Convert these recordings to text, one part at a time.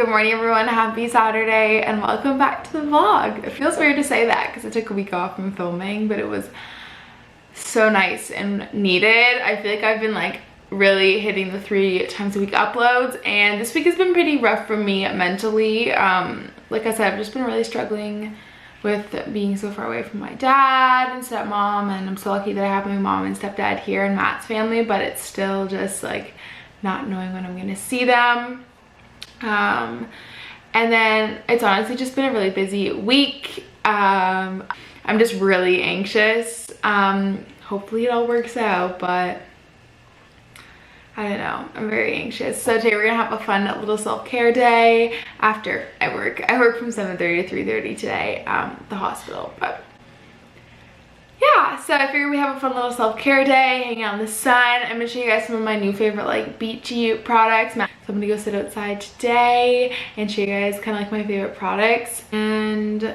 good morning everyone, happy Saturday and welcome back to the vlog. It feels weird to say that because I took a week off from filming, but it was so nice and needed. I feel like I've been like really hitting the 3 times a week uploads, and this week has been pretty rough for me mentally. Like I said, I've just been really struggling with being so far away from my dad and stepmom, and I'm so lucky that I have my mom and stepdad here and Matt's family, but it's still just like not knowing when I'm gonna see them. And then it's honestly just been a really busy week. I'm just really anxious. Hopefully it all works out, but I don't know, I'm very anxious. So today we're gonna have a fun little self-care day after I work. I work from 7:30 to 3:30 today at the hospital, but yeah, so I figured we have a fun little self-care day, hang out in the sun. I'm gonna show you guys some of my new favorite like beachy products. So I'm gonna go sit outside today and show you guys kind of like my favorite products. And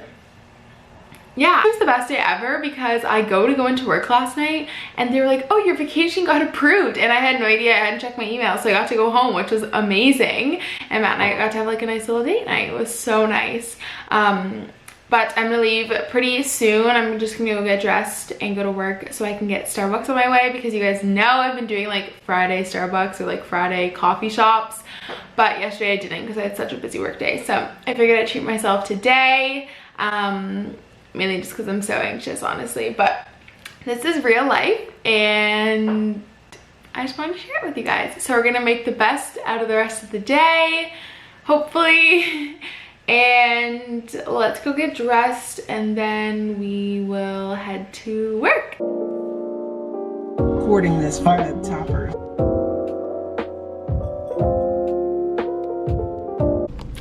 yeah, it was the best day ever because I go into work last night and they were like, oh, your vacation got approved, and I had no idea. I hadn't checked my email, so I got to go home, which was amazing. And Matt and I got to have like a nice little date night. It was so nice. But I'm gonna leave pretty soon. I'm just gonna go get dressed and go to work so I can get Starbucks on my way, because you guys know I've been doing like Friday Starbucks or like Friday coffee shops, but yesterday I didn't because I had such a busy work day. So I figured I'd treat myself today, mainly just because I'm so anxious, honestly. But this is real life and I just wanted to share it with you guys. So we're gonna make the best out of the rest of the day, hopefully. And let's go get dressed and then we will head to work. Recording this fire topper.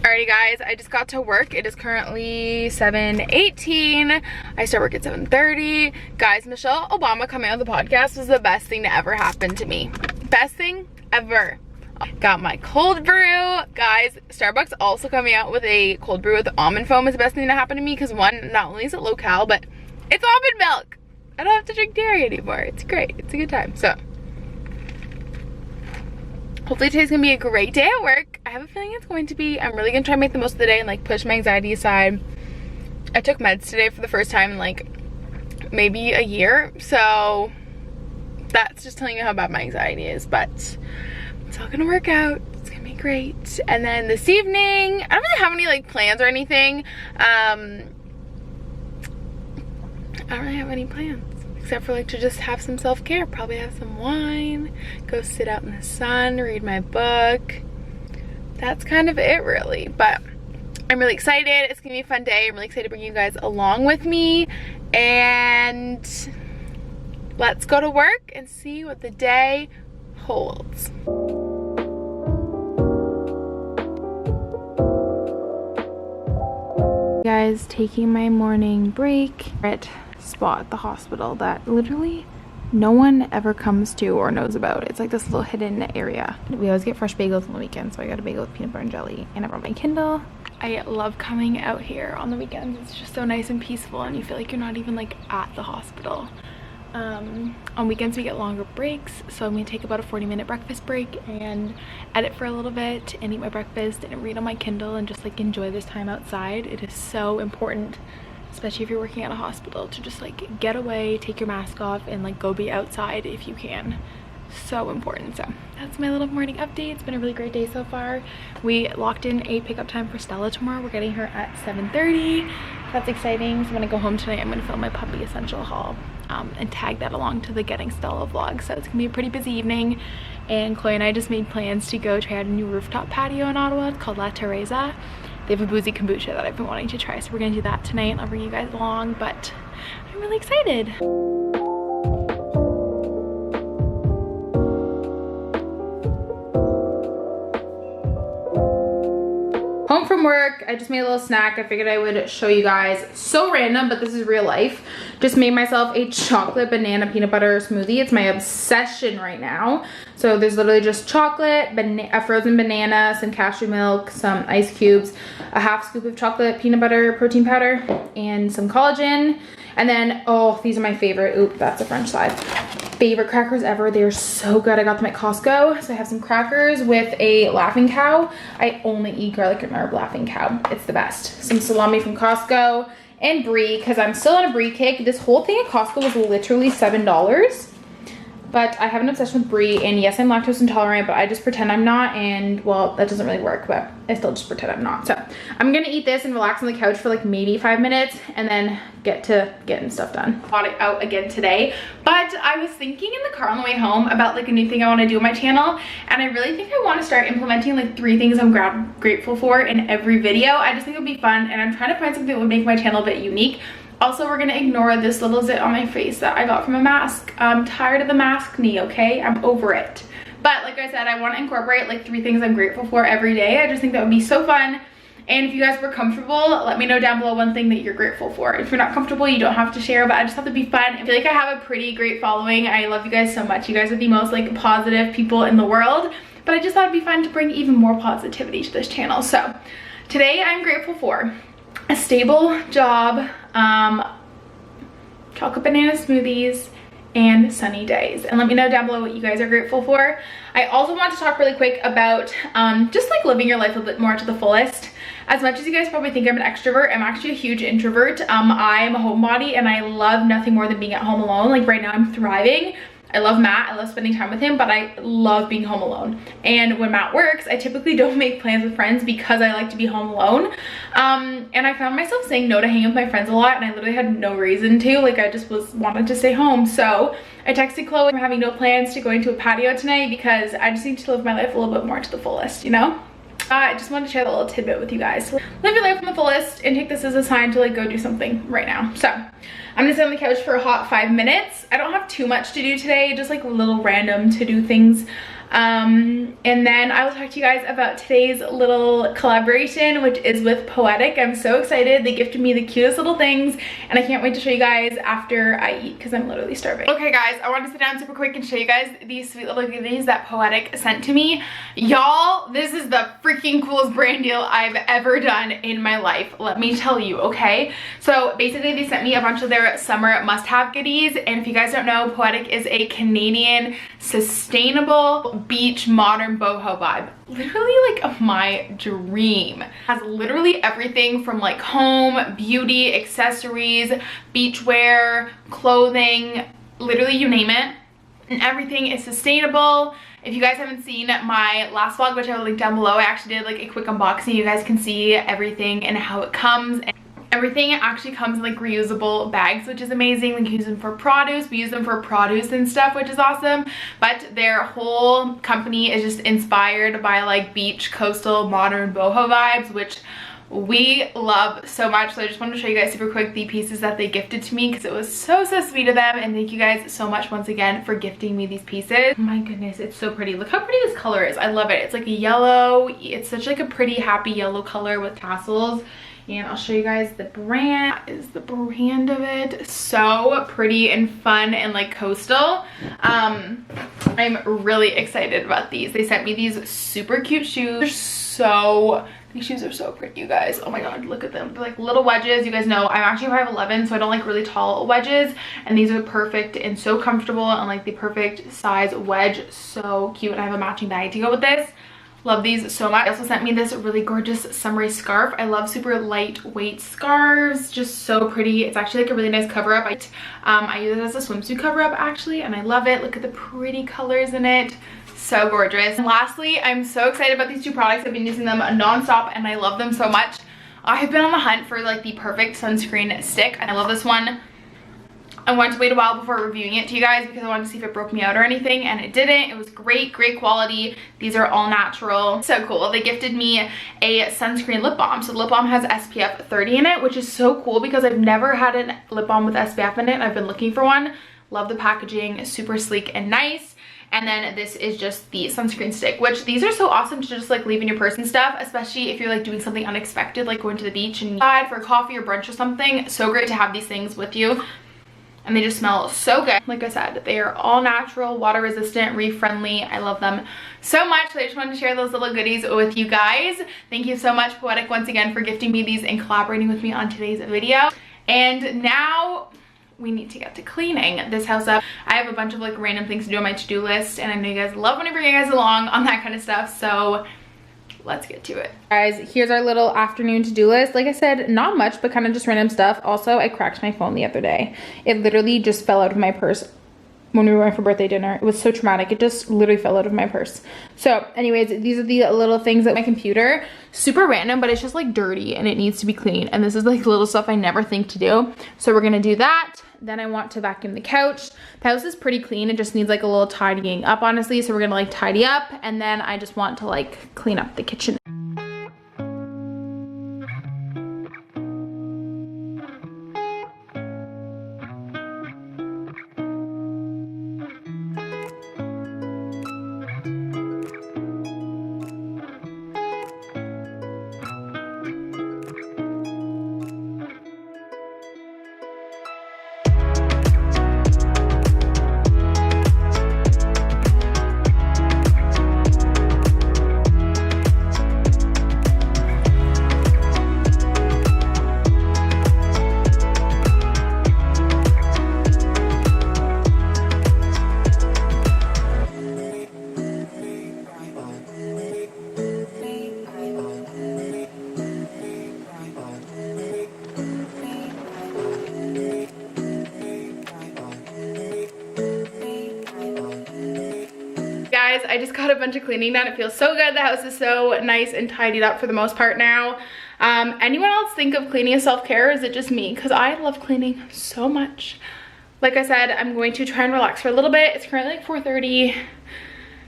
Alrighty guys, I just got to work. It is currently 7:18. I start work at 7:30. Guys, Michelle Obama coming on the podcast was the best thing to ever happen to me. Best thing ever. Got my cold brew. Guys, Starbucks also coming out with a cold brew with almond foam is the best thing to happen to me, because one, not only is it low cal, but it's almond milk. I don't have to drink dairy anymore. It's great. It's a good time. So hopefully today's gonna be a great day at work. I have a feeling it's going to be. I'm really gonna try and make the most of the day and like push my anxiety aside. I took meds today for the first time in like maybe a year, so that's just telling you how bad my anxiety is, but it's all gonna work out. It's gonna be great. And then this evening, I don't really have any like plans or anything. I don't really have any plans except for like to just have some self-care, probably have some wine, go sit out in the sun, read my book. That's kind of it really, but I'm really excited. It's gonna be a fun day. I'm really excited to bring you guys along with me, and let's go to work and see what the day holds. Guys, taking my morning break at spot at the hospital that literally no one ever comes to or knows about. It's like this little hidden area. We always get fresh bagels on the weekend, so I got a bagel with peanut butter and jelly, and I brought my Kindle. I love coming out here on the weekends. It's just so nice and peaceful, and you feel like you're not even like at the hospital. On weekends we get longer breaks, so I'm gonna take about a 40-minute breakfast break and edit for a little bit and eat my breakfast and read on my Kindle and just like enjoy this time outside. It is so important, especially if you're working at a hospital, to just like get away, take your mask off, and like go be outside if you can. So important. So that's my little morning update. It's been a really great day so far. We locked in a pickup time for Stella tomorrow. We're getting her at 7:30. That's exciting. So when I go home tonight, I'm gonna film my puppy essential haul and tag that along to the Getting Stella vlog. So it's gonna be a pretty busy evening, and Chloe and I just made plans to go try out a new rooftop patio in Ottawa. It's called La Teresa. They have a boozy kombucha that I've been wanting to try, so we're gonna do that tonight, and I'll bring you guys along, but I'm really excited. Home from work, I just made a little snack. I figured I would show you guys. So random, but this is real life. Just made myself a chocolate banana peanut butter smoothie. It's my obsession right now. So there's literally just chocolate, a frozen banana, some cashew milk, some ice cubes, a half scoop of chocolate peanut butter protein powder, and some collagen. And then, oh, these are my favorite. Oop, that's a French side. favorite crackers ever. They're so good. I got them at Costco. So I have some crackers with a Laughing Cow. I only eat garlic and herb Laughing Cow. It's the best. Some salami from Costco and brie, because I'm still on a brie kick. This whole thing at Costco was literally $7. But I have an obsession with brie, and yes, I'm lactose intolerant, but I just pretend I'm not, and well, that doesn't really work, but I still just pretend I'm not. So I'm gonna eat this and relax on the couch for like maybe 5 minutes, and then get to getting stuff done. Bought it out again today, but I was thinking in the car on the way home about like a new thing I want to do on my channel, and I really think I want to start implementing like 3 things I'm grateful for in every video. I just think it would be fun, and I'm trying to find something that would make my channel a bit unique. Also, we're gonna ignore this little zit on my face that I got from a mask. I'm tired of the mask knee, okay? I'm over it. But like I said, I want to incorporate like 3 things I'm grateful for every day. I just think that would be so fun. And if you guys were comfortable, let me know down below one thing that you're grateful for. If you're not comfortable, you don't have to share, but I just thought it'd be fun. I feel like I have a pretty great following. I love you guys so much. You guys are the most like positive people in the world. But I just thought it'd be fun to bring even more positivity to this channel. So today I'm grateful for a stable job, chocolate banana smoothies, and sunny days. And let me know down below what you guys are grateful for. I also want to talk really quick about just like living your life a bit more to the fullest. As much as you guys probably think I'm an extrovert, I'm actually a huge introvert. I'm a homebody, and I love nothing more than being at home alone. Like right now I'm thriving. I love Matt, I love spending time with him, but I love being home alone. And when Matt works, I typically don't make plans with friends because I like to be home alone. And I found myself saying no to hanging with my friends a lot, and I literally had no reason to. Like I just wanted to stay home. So I texted Chloe, we're having no plans to going to a patio tonight because I just need to live my life a little bit more to the fullest, you know? I just wanted to share that little tidbit with you guys. Live your life on the fullest and take this as a sign to like go do something right now. So I'm gonna sit on the couch for a hot 5 minutes. I don't have too much to do today, just like little random to do things. And then I will talk to you guys about today's little collaboration, which is with Poetic. I'm so excited. They gifted me the cutest little things, and I can't wait to show you guys after I eat because I'm literally starving. Okay guys, I want to sit down super quick and show you guys these sweet little goodies that Poetic sent to me. Y'all, this is the freaking coolest brand deal I've ever done in my life, let me tell you, okay? So basically they sent me a bunch of their summer must-have goodies, and if you guys don't know, Poetic is a Canadian sustainable beach modern boho vibe. Literally like my dream. Has literally everything from like home, beauty, accessories, beachwear, clothing, literally you name it. And everything is sustainable. If you guys haven't seen my last vlog, which I will link down below, I actually did like a quick unboxing. You guys can see everything and how it comes. And everything actually comes in like reusable bags, which is amazing. We use them for produce. We use them for produce and stuff, which is awesome. But their whole company is just inspired by like beach, coastal, modern boho vibes, which we love so much. So I just wanted to show you guys super quick the pieces that they gifted to me because it was so sweet of them, and thank you guys so much once again for gifting me these pieces. Oh my goodness, it's so pretty. Look how pretty this color is. I love it. It's like a yellow. It's such like a pretty happy yellow color with tassels. And I'll show you guys the brand. That is the brand of it. So pretty and fun and like coastal. I'm really excited about these. They sent me these super cute shoes. These shoes are so pretty, you guys. Oh my god, look at them. They're like little wedges. You guys know I'm actually 5'11", so I don't like really tall wedges. And these are perfect and so comfortable and like the perfect size wedge. So cute. And I have a matching bag to go with this. Love these so much. They also sent me this really gorgeous summery scarf. I love super lightweight scarves, just so pretty. It's actually like a really nice cover up. I use it as a swimsuit cover up actually, and I love it. Look at the pretty colors in it. So gorgeous. And lastly, I'm so excited about these 2 products. I've been using them non-stop and I love them so much. I have been on the hunt for like the perfect sunscreen stick, and I love this one. I wanted to wait a while before reviewing it to you guys because I wanted to see if it broke me out or anything, and it didn't. It was great quality. These are all natural. So cool. They gifted me a sunscreen lip balm. So the lip balm has SPF 30 in it, which is so cool because I've never had a lip balm with SPF in it, and I've been looking for one. Love the packaging, super sleek and nice. And then this is just the sunscreen stick, which these are so awesome to just like leave in your purse and stuff, especially if you're like doing something unexpected, like going to the beach and for a coffee or brunch or something. So great to have these things with you. And they just smell so good. Like I said, they are all natural, water resistant, reef friendly. I love them so much. So I just wanted to share those little goodies with you guys. Thank you so much, Poetic, once again for gifting me these and collaborating with me on today's video. And now we need to get to cleaning this house up. I have a bunch of like random things to do on my to-do list, and I know you guys love when I bring you guys along on that kind of stuff, so let's get to it. Guys, here's our little afternoon to-do list. Like I said, not much, but kind of just random stuff. Also, I cracked my phone the other day. It literally just fell out of my purse when we were going for birthday dinner. It was so traumatic. It just literally fell out of my purse. So anyways, these are the little things that my computer, super random, but it's just like dirty and it needs to be clean. And this is like little stuff I never think to do. So we're gonna do that. Then I want to vacuum the couch. The house is pretty clean. It just needs like a little tidying up, honestly. So we're gonna like tidy up, and then I just want to like clean up the kitchen. Guys, I just got a bunch of cleaning done. It feels so good. The house is so nice and tidied up for the most part now. Anyone else think of cleaning as self-care, or is it just me? Because I love cleaning so much. Like I said, I'm going to try and relax for a little bit. It's currently like 4:30.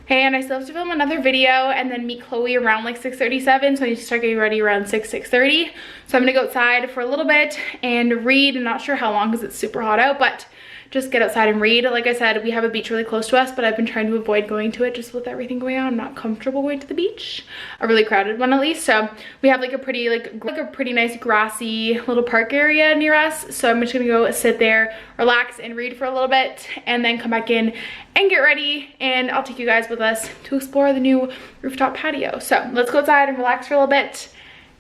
And I still have to film another video and then meet Chloe around like 6:37. So I need to start getting ready around 6:30. So I'm gonna go outside for a little bit and read. I'm not sure how long because it's super hot out, but just get outside and read. Like I said, we have a beach really close to us, but I've been trying to avoid going to it just with everything going on. I'm not comfortable going to the beach, a really crowded one at least. So we have like a pretty nice grassy little park area near us. So I'm just gonna go sit there, relax and read for a little bit, and then come back in and get ready, and I'll take you guys with us to explore the new rooftop patio. So let's go outside and relax for a little bit,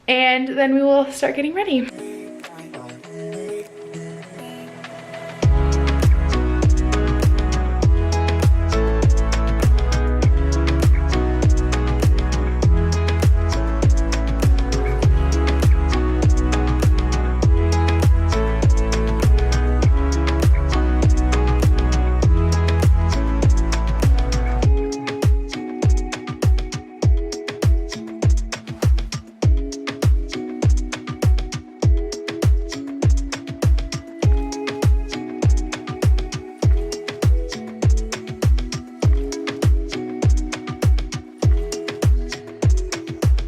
and then we will start getting ready.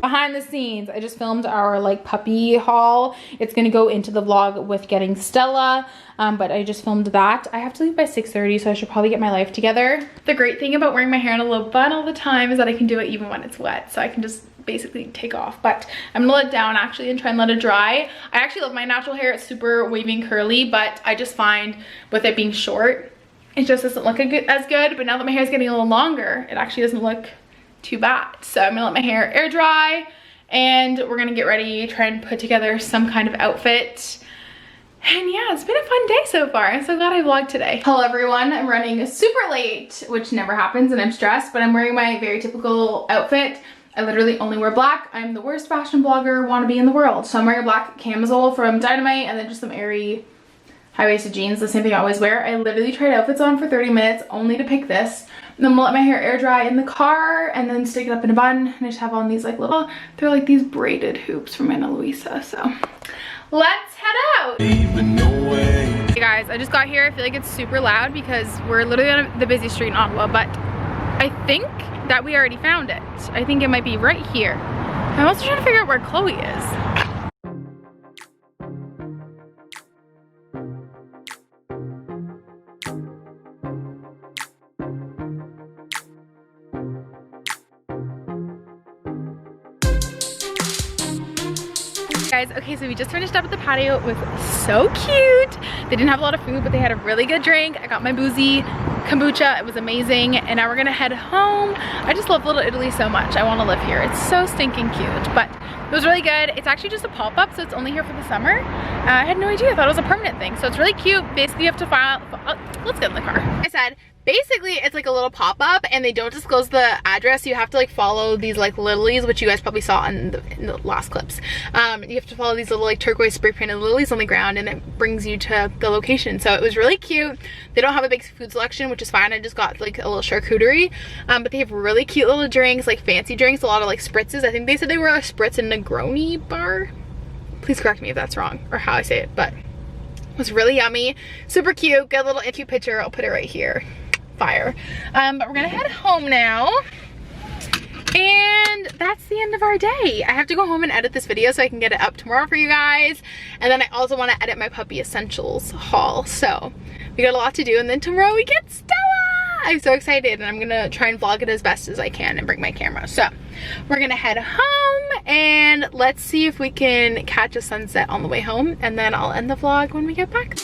Behind the scenes, I just filmed our like puppy haul. It's gonna go into the vlog with getting Stella, but I just filmed that. I have to leave by 6:30, so I should probably get my life together. The great thing about wearing my hair in a little bun all the time is that I can do it even when it's wet, so I can just basically take off. But I'm gonna let it down actually and try and let it dry. I actually love my natural hair. It's super wavy and curly, but I just find with it being short, it just doesn't look as good. But now that my hair is getting a little longer, it actually doesn't look too bad. So I'm gonna let my hair air dry, and we're gonna get ready, try and put together some kind of outfit. And yeah, it's been a fun day so far. I'm so glad I vlogged today. Hello everyone, I'm running super late, which never happens, and I'm stressed, but I'm wearing my very typical outfit. I literally only wear black. I'm the worst fashion blogger wannabe in the world. So I'm wearing a black camisole from Dynamite, and then just some airy high-waisted jeans, the same thing I always wear. I literally tried outfits on for 30 minutes only to pick this. And then we'll let my hair air dry in the car and then stick it up in a bun. And I just have on these like little, they're like these braided hoops from Ana Luisa. So let's head out. Hey guys, I just got here. I feel like it's super loud because we're literally on the busy street in Ottawa, but I think that we already found it. I think it might be right here. I'm also trying to figure out where Chloe is. Guys, okay, so we just finished up at the patio. It was so cute. They didn't have a lot of food, but they had a really good drink. I got my boozy kombucha. It was amazing. And now we're gonna head home. I just love Little Italy so much. I want to live here. It's so stinking cute. But it was really good. It's actually just a pop-up, so it's only here for the summer. I had no idea. I thought it was a permanent thing. So it's really cute. Basically, you have to file. Let's get in the car. I said, basically, it's like a little pop-up, and they don't disclose the address. You have to like follow these like lilies, which you guys probably saw in the last clips. You have to follow these little like turquoise spray painted lilies on the ground, and it brings you to the location. So it was really cute. They don't have a big food selection, which is fine. I just got like a little charcuterie, but they have really cute little drinks, like fancy drinks, a lot of like spritzes. I think they said they were a spritz and Negroni bar. Please correct me if that's wrong or how I say it, but it was really yummy, super cute. Good little cute picture. I'll put it right here. Fire. But we're gonna head home now, and that's the end of our day. I have to go home and edit this video so I can get it up tomorrow for you guys, and then I also want to edit my puppy essentials haul. So we got a lot to do, and then tomorrow we get Stella. I'm so excited, and I'm gonna try and vlog it as best as I can and bring my camera. So we're gonna head home, and let's see if we can catch a sunset on the way home, and then I'll end the vlog when we get back.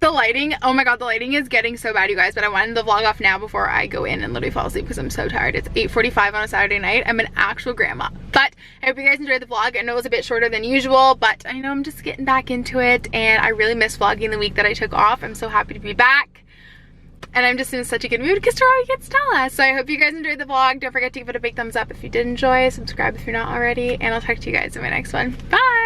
The lighting, oh my god, the lighting is getting so bad, you guys, but I wanted the vlog off now before I go in and literally fall asleep because I'm so tired. It's 8:45 on a Saturday night. I'm an actual grandma. But I hope you guys enjoyed the vlog. I know it was a bit shorter than usual, but I know I'm just getting back into it, and I really miss vlogging the week that I took off. I'm so happy to be back, and I'm just in such a good mood because tomorrow we get Stella. So I hope you guys enjoyed the vlog. Don't forget to give it a big thumbs up if you did enjoy, subscribe if you're not already, and I'll talk to you guys in my next one. Bye!